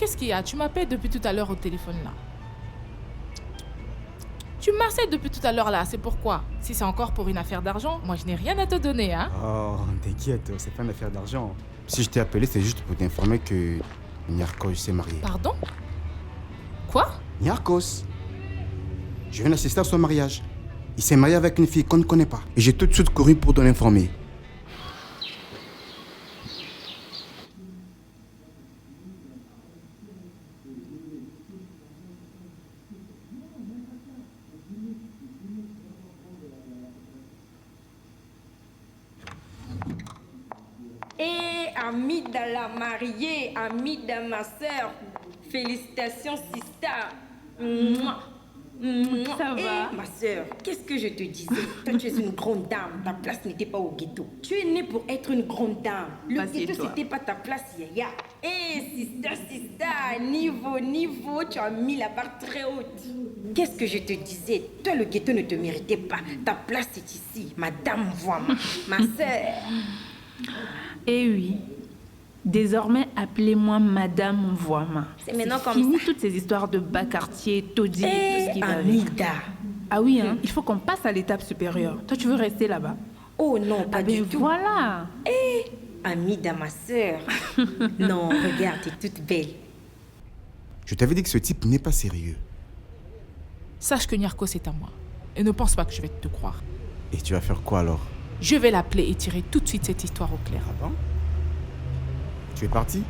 qu'est-ce qu'il y a? Tu m'appelles depuis tout à l'heure au téléphone là. Tu m'harcèles depuis tout à l'heure là, c'est pourquoi? Si c'est encore pour une affaire d'argent, moi je n'ai rien à te donner, hein. Oh, t'inquiète, c'est pas une affaire d'argent. Si je t'ai appelé, c'est juste pour t'informer que Niarchos s'est marié. Pardon? Quoi? Niarchos. Je viens d'assister à son mariage. Il s'est marié avec une fille qu'on ne connaît pas. Et j'ai tout de suite couru pour t'en informer. Amida la mariée, Amida ma sœur. Félicitations, Sista. Ça va? Ma sœur, qu'est-ce que je te disais? Toi, tu es une grande dame. Ta place n'était pas au ghetto. Tu es née pour être une grande dame. Le ghetto, c'était pas ta place, Yaya. Sista, niveau, tu as mis la barre très haute. Qu'est-ce que je te disais? Toi, le ghetto ne te méritait pas. Ta place est ici, Madame Voima, ma sœur. Eh oui. Désormais, appelez-moi Madame Voima. C'est maintenant comme fini ça. Toutes ces histoires de bas quartier, taudis et tout ce qui va avec. Amida. Ah oui, hein, il faut qu'on passe à l'étape supérieure. Toi, tu veux rester là-bas? Oh non, pas du tout. Voilà. Amida, ma sœur. Non, regarde, t'es toute belle. Je t'avais dit que ce type n'est pas sérieux. Sache que Niarchos est à moi. Et ne pense pas que je vais te croire. Et tu vas faire quoi alors? Je vais l'appeler et tirer tout de suite cette histoire au clair. Ah bon? Tu es parti?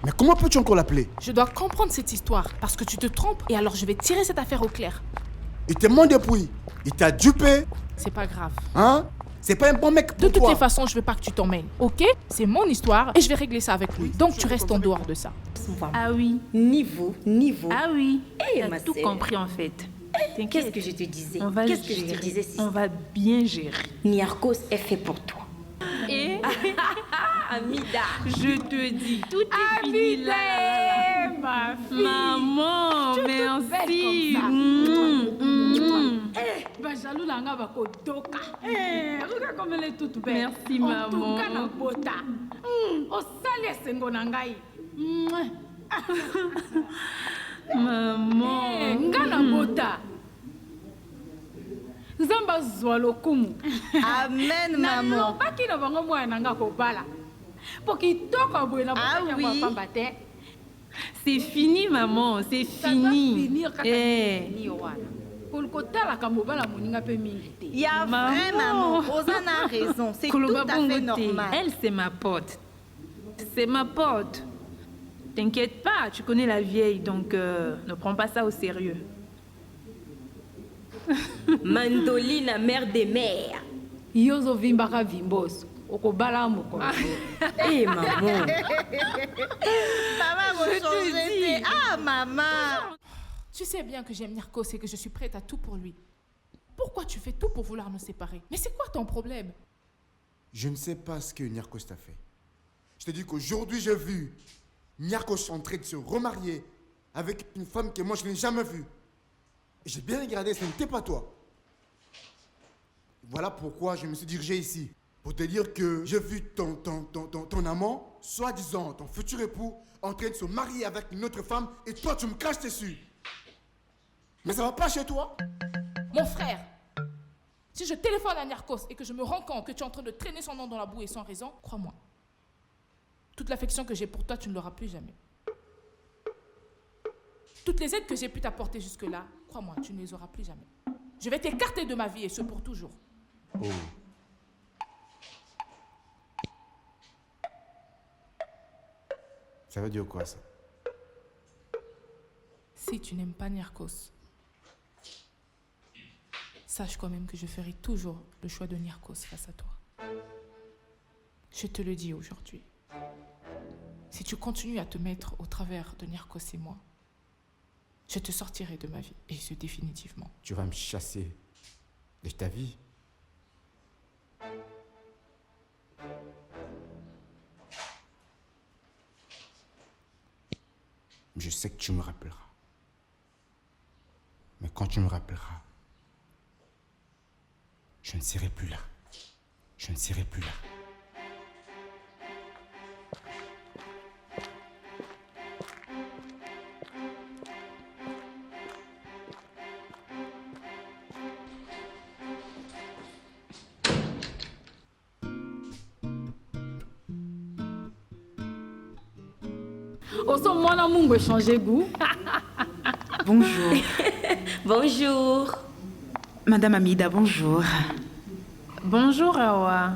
Mais comment peux-tu encore l'appeler? Je dois comprendre cette histoire parce que tu te trompes et alors je vais tirer cette affaire au clair. Il te ment depuis. Il t'a dupé. C'est pas grave. Hein? C'est pas un bon mec De pour toutes toi. les façons, je veux pas que tu t'emmènes, ok? C'est mon histoire et je vais régler ça avec lui. Donc tu restes en dehors de ça. Ah oui. Niveau. Ah oui. Eh, T'as ma tout sœur. compris en fait. Qu'est-ce T'inquiète. que je te disais? On va Qu'est-ce que je gérer. te disais, si On va bien gérer. Niarchos est fait pour toi. Et Amida. je te dis, tout est fini là. Ma fille. Maman, merci. Bajalou langa bakotoka. Regarde comme elle est toute belle. Merci, maman. En tout cas, na bota. Osali esengo na ngai. Maman. Nga na bota. Nzamba zwa lokumu. Amen, maman. Nalobaki na bango mwana na nga kobala. Po kitoko boye na Ah bota oui. ya pamba te. C'est fini, maman. C'est Ça doit fini. finir kaka Eh. ni wana. Kolokotalaka mobala moninga pe mingi te. Il y a vrai, maman. Rosanna a raison. C'est tout Koloba à fait Bongote, normal. elle, c'est ma pote. C'est ma pote. T'inquiète pas, tu connais la vieille, donc ne prends pas ça au sérieux. Mandolina, mère des mères. Yozo vimbaka vimbos. Okobala mokolo. Maman. Maman, Je te changer. dis. Ah, maman. Tu sais bien que j'aime Niarchos et que je suis prête à tout pour lui. Pourquoi tu fais tout pour vouloir nous séparer? Mais c'est quoi ton problème? Je ne sais pas ce que Niarchos t'a fait. Je te dis qu'aujourd'hui, j'ai vu Niarchos en train de se remarier avec une femme que moi, je n'ai jamais vue. Et j'ai bien regardé, ce n'était pas toi. Voilà pourquoi je me suis dirigé ici. Pour te dire que j'ai vu ton amant, soi-disant ton futur époux, en train de se marier avec une autre femme et toi, tu me craches dessus. Mais ça va pas chez toi? Mon frère, si je téléphone à Niarchos et que je me rends compte que tu es en train de traîner son nom dans la boue et sans raison, crois-moi, toute l'affection que j'ai pour toi, tu ne l'auras plus jamais. Toutes les aides que j'ai pu t'apporter jusque-là, crois-moi, tu ne les auras plus jamais. Je vais t'écarter de ma vie et ce pour toujours. Oh. Ça veut dire quoi, ça? Si tu n'aimes pas Niarchos, sache quand même que je ferai toujours le choix de Niarchos face à toi. Je te le dis aujourd'hui. Si tu continues à te mettre au travers de Niarchos et moi, je te sortirai de ma vie, et ce définitivement. Tu vas me chasser de ta vie? Je sais que tu me rappelleras. Mais quand tu me rappelleras, je ne serai plus là. je ne serai plus là. Au son, mon amour va changer goût. Bonjour. Bonjour. Madame Amida, bonjour. Bonjour, Awa.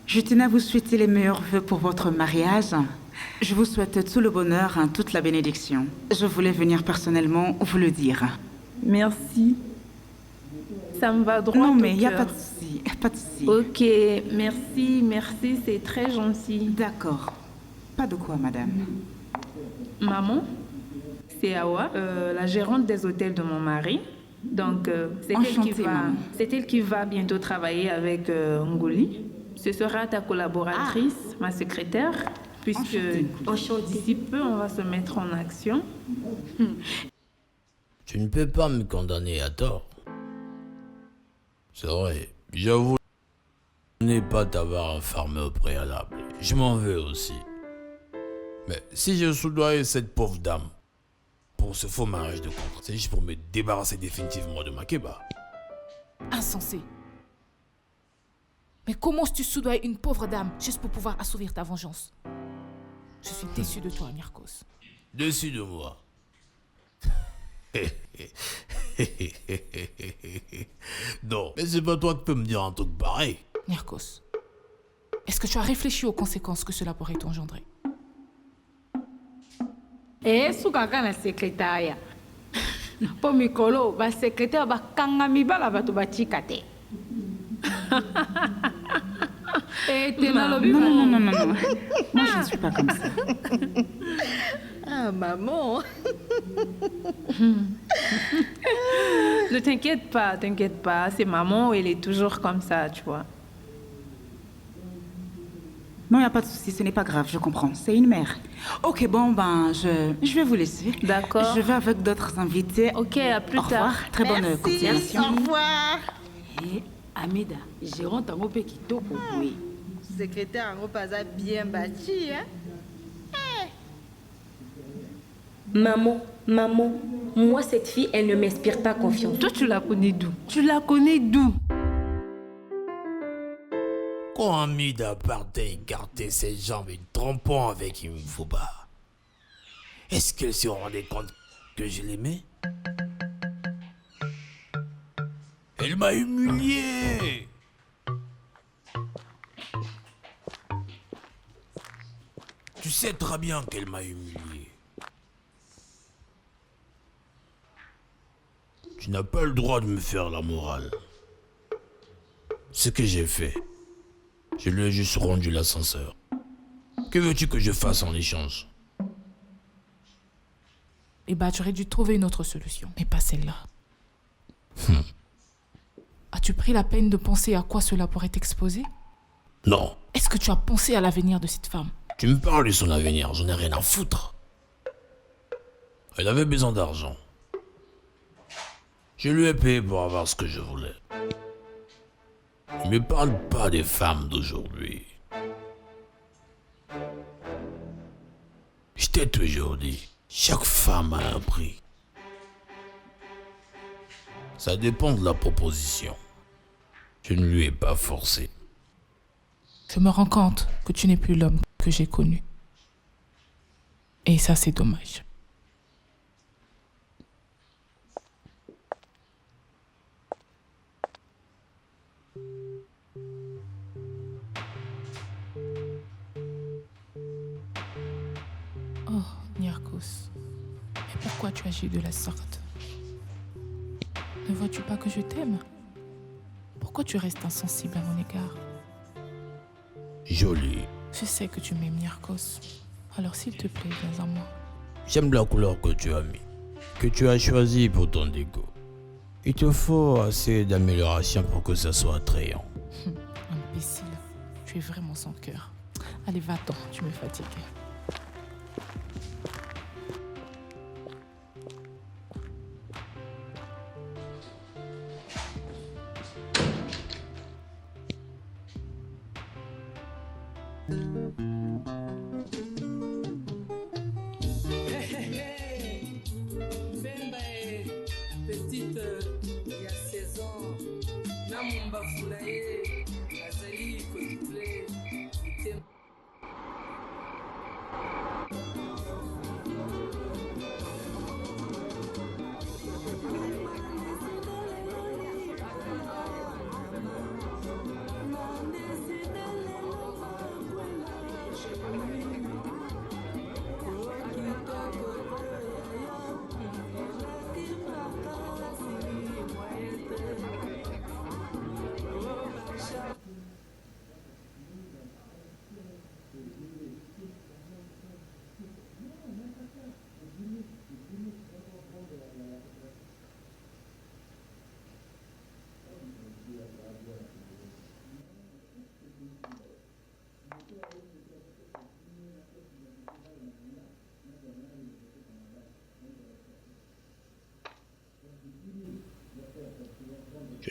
Je tenais à vous souhaiter les meilleurs vœux pour votre mariage. Je vous souhaite tout le bonheur, toute la bénédiction. Je voulais venir personnellement vous le dire. Merci. Ça me va droit Non, au mais il n'y a cœur. pas de souci, pas de souci. Ok, merci, c'est très gentil. D'accord. Pas de quoi, madame. Maman, c'est Awa, la gérante des hôtels de mon mari. Donc, Enchantée, maman. c'est elle qui va bientôt travailler avec Ngoli. Ce sera ta collaboratrice, ma secrétaire, puisque Enchantée. Enchantée. d'ici peu, on va se mettre en action. Tu ne peux pas me condamner à tort. C'est vrai, j'avoue, je n'ai pas t'avoir informé au préalable. Je m'en veux aussi. Mais si je soudoyais cette pauvre dame pour ce faux mariage de contre, c'est juste pour me débarrasser définitivement de Makeba. Insensé. Mais comment tu soudoies une pauvre dame juste pour pouvoir assouvir ta vengeance? Je suis déçu de toi, Nyarkos. Dessus de moi. Non, mais c'est pas toi qui peux me dire un truc pareil. Nyarkos, est-ce que tu as réfléchi aux conséquences que cela pourrait engendrer? Sukaka na secrétaire. Po mikolo, ba secrétaire ba kanga mibala bato batika te. Non. Moi, je ne suis pas comme ça. Ah, maman. Ne t'inquiète pas, c'est maman, elle est toujours comme ça, tu vois. Non, il n'y a pas de souci, ce n'est pas grave, je comprends. C'est une mère. Ok, bon, ben, je vais vous laisser. D'accord. Je vais avec d'autres invités. Ok, à plus Au revoir. tard. Très bonne Merci. continuation. Au revoir. Amida, gérante en mopé qui toque oui. Secrétaire en pas bien bâti, hein? Maman, moi cette fille, elle ne m'inspire pas confiance. Toi, tu la connais d'où? Quand Amida partait écarter ses jambes et trompant avec Imfouba, est-ce qu'elle se rendait compte que je l'aimais? Elle m'a humilié. Tu sais très bien qu'elle m'a humilié. Tu n'as pas le droit de me faire la morale. Ce que j'ai fait, je lui ai juste rendu l'ascenseur. Que veux-tu que je fasse en échange? Eh ben, tu aurais dû trouver une autre solution, mais pas celle-là. As-tu pris la peine de penser à quoi cela pourrait t'exposer? Non. Est-ce que tu as pensé à l'avenir de cette femme? Tu me parles de son avenir, j'en ai rien à foutre. Elle avait besoin d'argent. Je lui ai payé pour avoir ce que je voulais. Ne me parle pas des femmes d'aujourd'hui. Je t'ai toujours dit, chaque femme a un prix. Ça dépend de la proposition. Je ne lui ai pas forcé. Je me rends compte que tu n'es plus l'homme que j'ai connu. Et ça, c'est dommage. Oh, Nyarkos. Mais pourquoi tu agis de la sorte? Ne vois-tu pas que je t'aime? Pourquoi tu restes insensible à mon égard? Jolie. Je sais que tu m'aimes, Nyarkos. Alors s'il te plaît, viens à moi. J'aime la couleur que tu as mis, que tu as choisi pour ton déco. Il te faut assez d'amélioration pour que ça soit attrayant. Imbécile. Tu es vraiment sans cœur. Allez, va-t'en, tu me fatigues. Petite, il y a 16 ans, Namumba Foulaye, Azali, Kotiplé,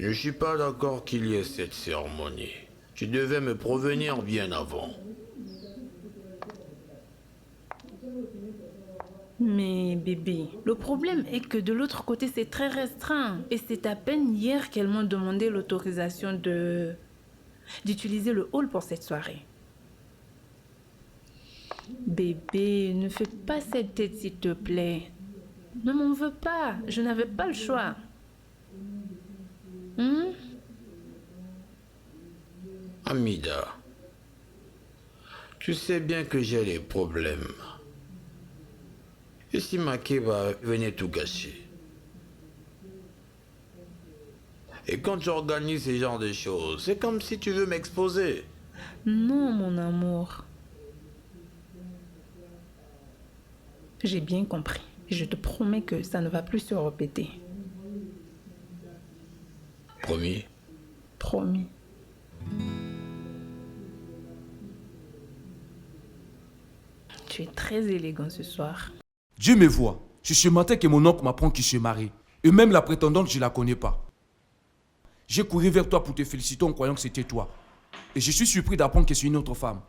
Je ne suis pas d'accord qu'il y ait cette cérémonie. Tu devais me prévenir bien avant. Mais bébé, le problème est que de l'autre côté, c'est très restreint. Et c'est à peine hier qu'elles m'ont demandé l'autorisation d'utiliser le hall pour cette soirée. Bébé, ne fais pas cette tête, s'il te plaît. Ne m'en veux pas, je n'avais pas le choix. Amida, tu sais bien que j'ai des problèmes. Et si Makeba venait tout gâcher? Et quand tu organises ce genre de choses, c'est comme si tu veux m'exposer. Non, mon amour. J'ai bien compris. Je te promets que ça ne va plus se répéter. Promis? Promis. Tu es très élégant ce soir. Dieu me voit. C'est ce matin que mon oncle m'apprend qu'il se marie. Et même la prétendante, je ne la connais pas. J'ai couru vers toi pour te féliciter en croyant que c'était toi. Et je suis surpris d'apprendre que c'est une autre femme.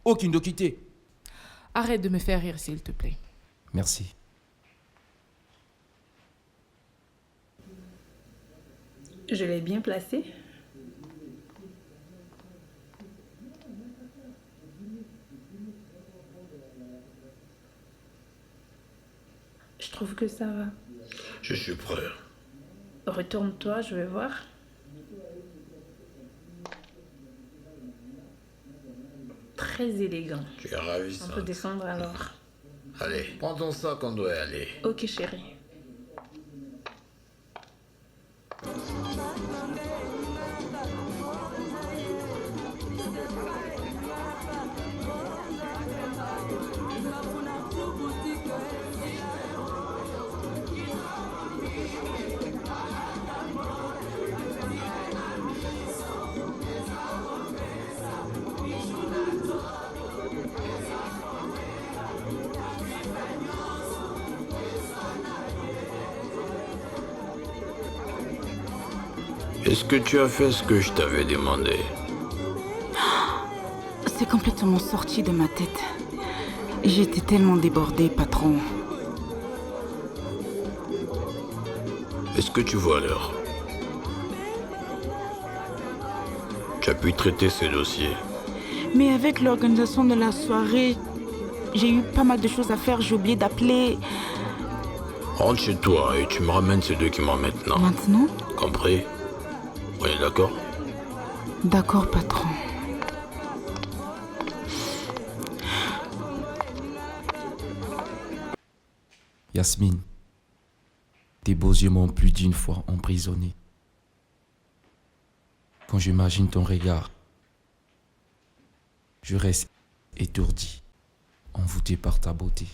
Oh, Kindokité. Arrête de me faire rire, s'il te plaît. Merci. Je l'ai bien placé. Je trouve que ça va. Je suis prêt. Retourne-toi, je vais voir. Très élégant. Tu es ravissante. On peut descendre alors. Allez, prends ton sac, on doit y aller. Ok, chérie. Est-ce que tu as fait ce que je t'avais demandé? C'est complètement sorti de ma tête. J'étais tellement débordée, patron. Est-ce que tu vois l'heure? Tu as pu traiter ces dossiers? Mais avec l'organisation de la soirée, j'ai eu pas mal de choses à faire. J'ai oublié d'appeler. Rentre chez toi et tu me ramènes ces documents maintenant. Maintenant? Compris? On est d'accord? D'accord, patron. Yasmine, tes beaux yeux m'ont plus d'une fois emprisonné. Quand j'imagine ton regard, je reste étourdi, envoûté par ta beauté.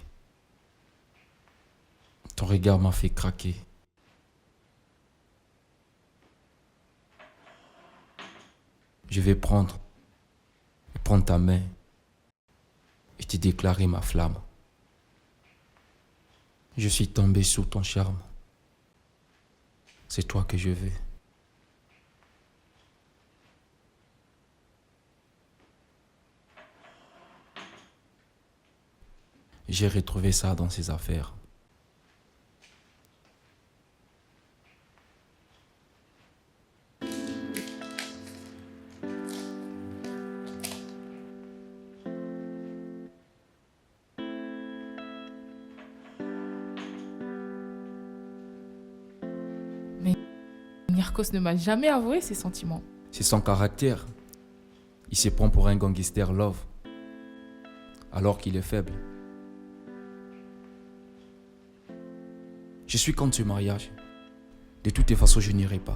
Ton regard m'a fait craquer. Je vais prendre ta main et te déclarer ma flamme. Je suis tombé sous ton charme. C'est toi que je veux. J'ai retrouvé ça dans ses affaires. Niarchos ne m'a jamais avoué ses sentiments. C'est son caractère. Il se prend pour un gangster love, alors qu'il est faible. Je suis contre ce mariage. De toutes les façons, je n'irai pas.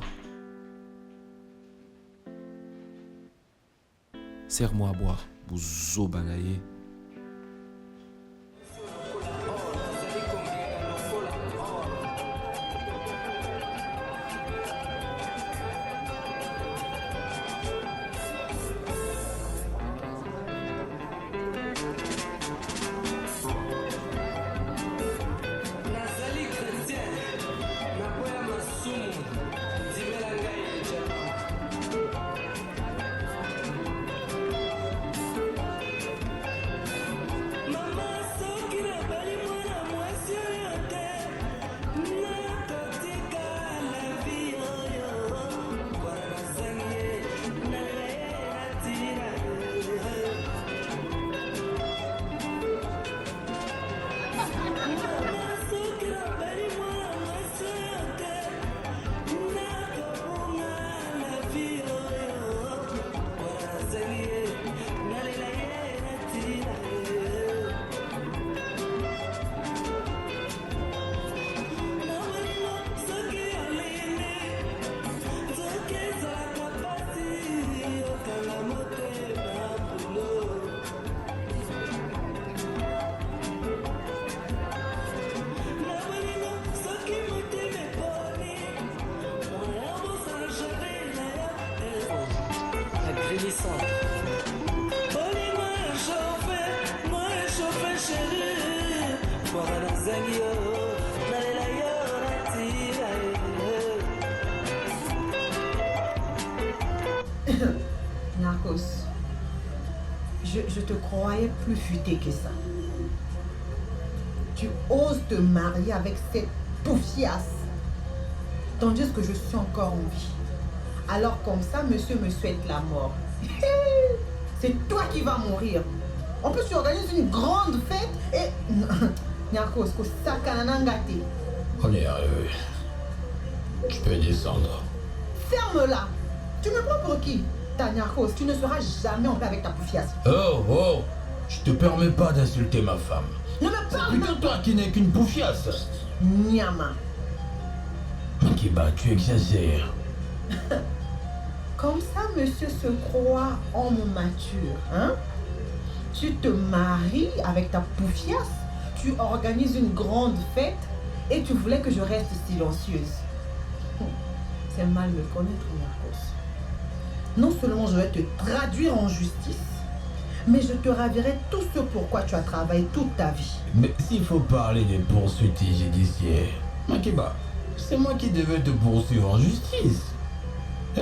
Serre-moi à boire, Bouzo Balaye. Niarchos, je te croyais plus futé que ça. Tu oses te marier avec cette poufiasse, tandis que je suis encore en vie. Alors comme ça, monsieur me souhaite la mort. C'est toi qui vas mourir. En plus, tu organises une grande fête et... Niarchos, On est arrivé. Tu peux descendre. ferme-la. Tu me prends pour qui? Ta Niarchos, tu ne seras jamais en paix avec ta poufiasse. Oh, je te permets pas d'insulter ma femme. Ne me parle C'est plutôt toi qui n'es qu'une bouffiasse. Niama. Makiba, tu exagères. Comme ça, monsieur se croit homme mature, hein? Tu te maries avec ta poufiasse, tu organises une grande fête et tu voulais que je reste silencieuse. C'est mal me connaître, Niarchos. Non seulement je vais te traduire en justice, mais je te ravirai tout ce pourquoi tu as travaillé toute ta vie. Mais s'il faut parler des poursuites judiciaires, Makiba, c'est moi qui devais te poursuivre en justice. Hein?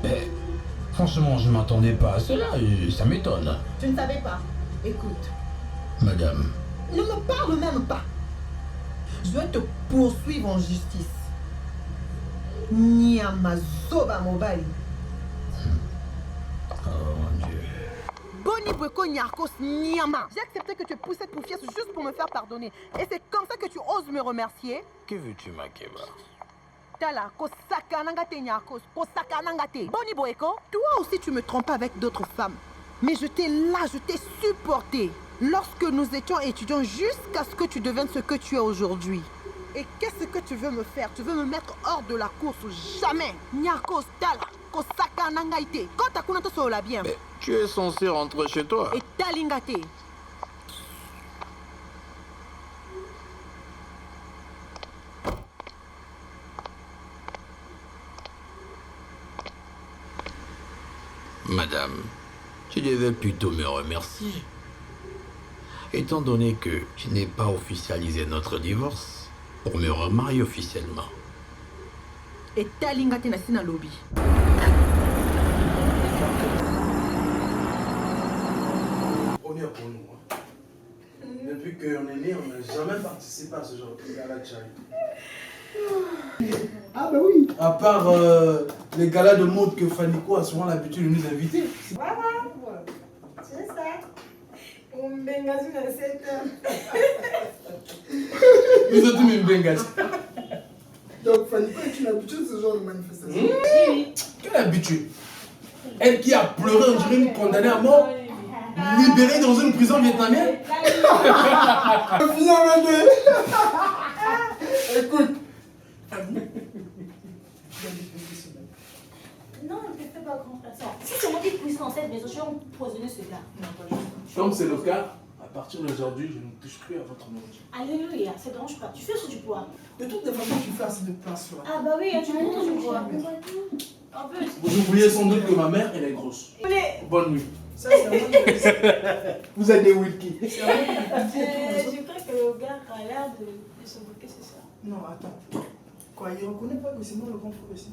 Mais, franchement, je m'attendais pas à cela, ça m'étonne. Tu ne savais pas? Écoute, Madame, ne me parle même pas. Je vais te poursuivre en justice. Niamazoba Mobali. oh mon Dieu. Boni Bweko Niarchos Niama. J'ai accepté que tu pousses cette poufiasse juste pour me faire pardonner. Et c'est comme ça que tu oses me remercier? Que veux-tu, Makiba? Tala, Kosaka Nangate Niarchos, Kosaka Nangate. Boni Bweko, toi aussi tu me trompes avec d'autres femmes. Mais je t'ai là, je t'ai supporté. Lorsque nous étions étudiants jusqu'à ce que tu deviennes ce que tu es aujourd'hui. Et qu'est-ce que tu veux me faire? Tu veux me mettre hors de la course? Jamais. Niarchos, Tala, Kosaka Nangaite. Quand t'as connu tout la bien. Mais tu es censé rentrer chez toi. Et Talingate. Madame, tu devais plutôt me remercier. Étant donné que je n'ai pas officialisé notre divorce pour me remarier officiellement. Et Talingate Nasina Lobby. qu'on est né, on n'a jamais participé à ce genre de gala de charité. Ah bah oui. À part les galas de mode que Fanico a souvent l'habitude de nous inviter. Voilà, c'est ça. On m'engage à 7 heures. Nous autres, nous m'engage. Donc Fanico est une habitude de ce genre de manifestation. Oui. Quelle habitude? Elle qui a pleuré, on dirait une condamnée à mort, libérée dans une prison vietnamienne. Finalement, écoute. Non, ne te fais pas grand frère. Si c'est moi qui pousse dans cette maison, je vais empoisonner ce gars. Comme c'est le cas, à partir d'aujourd'hui, je ne touche plus à votre nourriture. Alléluia, ça ne dérange pas. Tu fais ce que tu bois. De toutes les façons, tu fais assez de place là. Ah bah oui, tu montes du bois. Un peu. Vous oubliez sans doute que ma mère, elle est grosse. Bonne nuit. Ça, c'est un Vous êtes des whisky. Je crois que le gars a l'air de se bloquer, c'est ça. Non, attends. Quoi, il reconnaît pas que c'est moi le grand frère ici.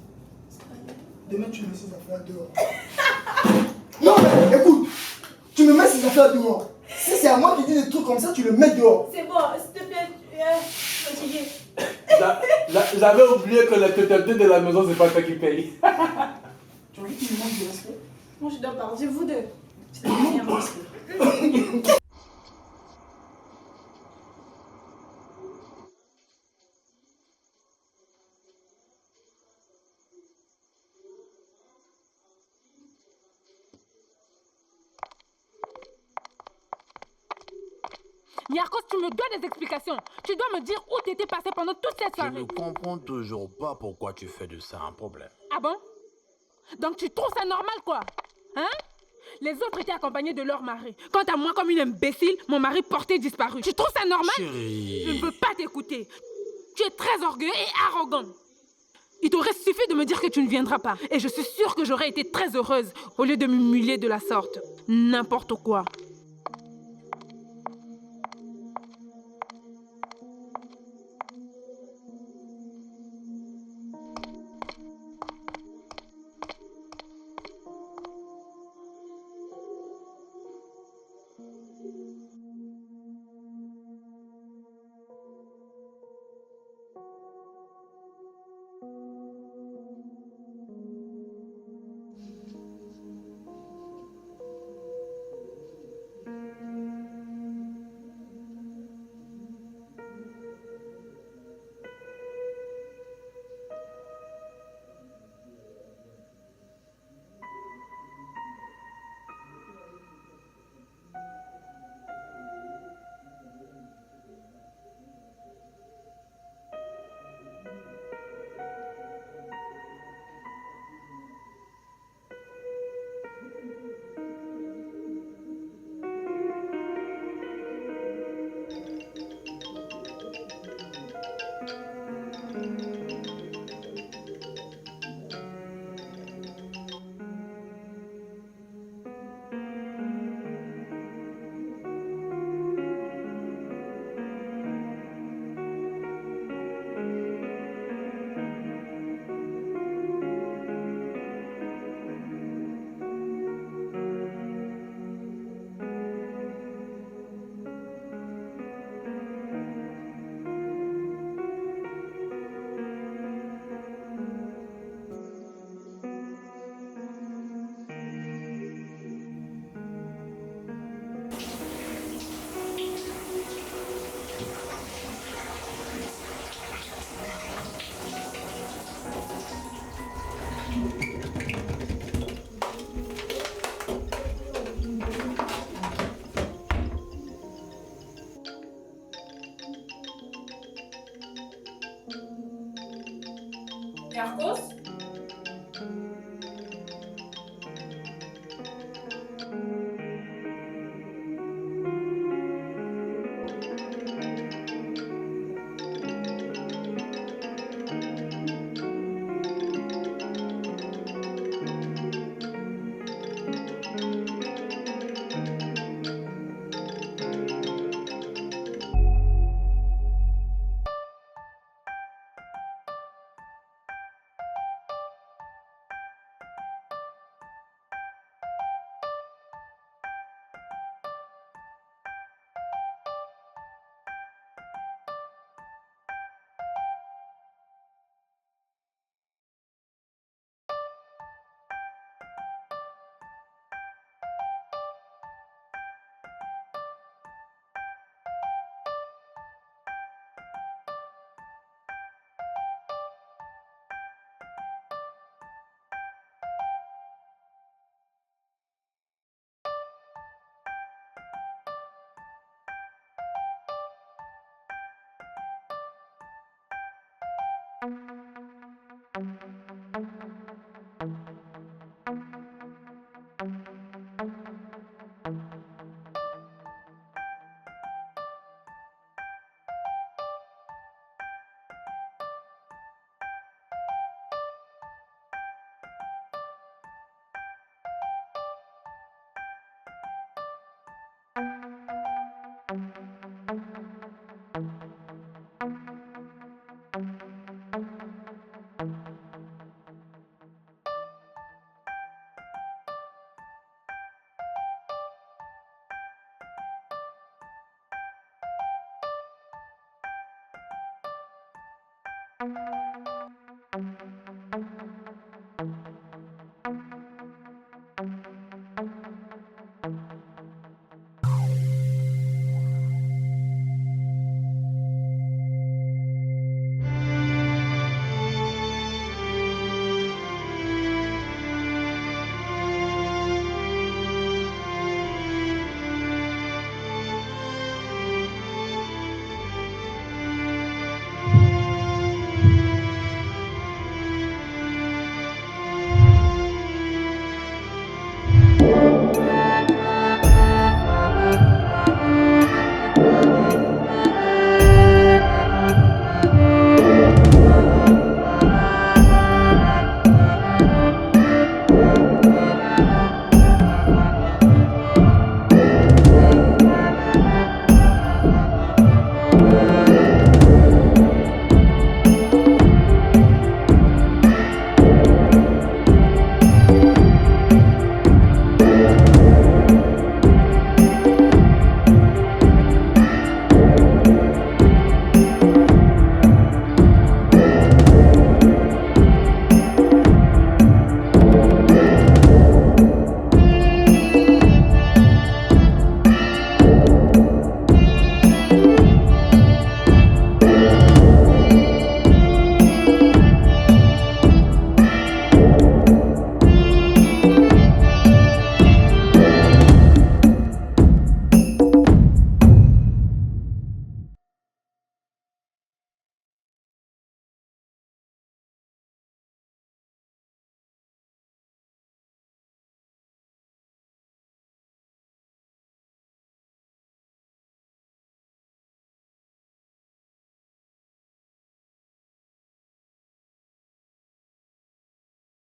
Demain, tu mets ses affaires dehors. Non, mais écoute, tu me mets ses affaires dehors. Si c'est à moi qui dis des trucs comme ça, tu le mets dehors. C'est bon, s'il te plaît, fatigué. J'avais oublié que la totalité de la maison, c'est pas toi qui paye. Tu vois qu'il me manque de respect. Moi, je dois partir, vous deux. C'est le meilleur respect. Niarchos, tu me dois des explications. Tu dois me dire où t'étais passé pendant toute cette Je soirée. ne comprends toujours pas pourquoi tu fais de ça un problème. Ah bon? Donc tu trouves ça normal, quoi? Hein? Les autres étaient accompagnés de leur mari. Quant à moi, comme une imbécile, mon mari porté disparu. Tu trouves ça normal? Chérie. Je ne veux pas t'écouter. Tu es très orgueilleux et arrogant. Il t'aurait suffi de me dire que tu ne viendras pas. Et je suis sûre que j'aurais été très heureuse au lieu de m'humilier de la sorte. N'importe quoi. Niarchos? Thank you.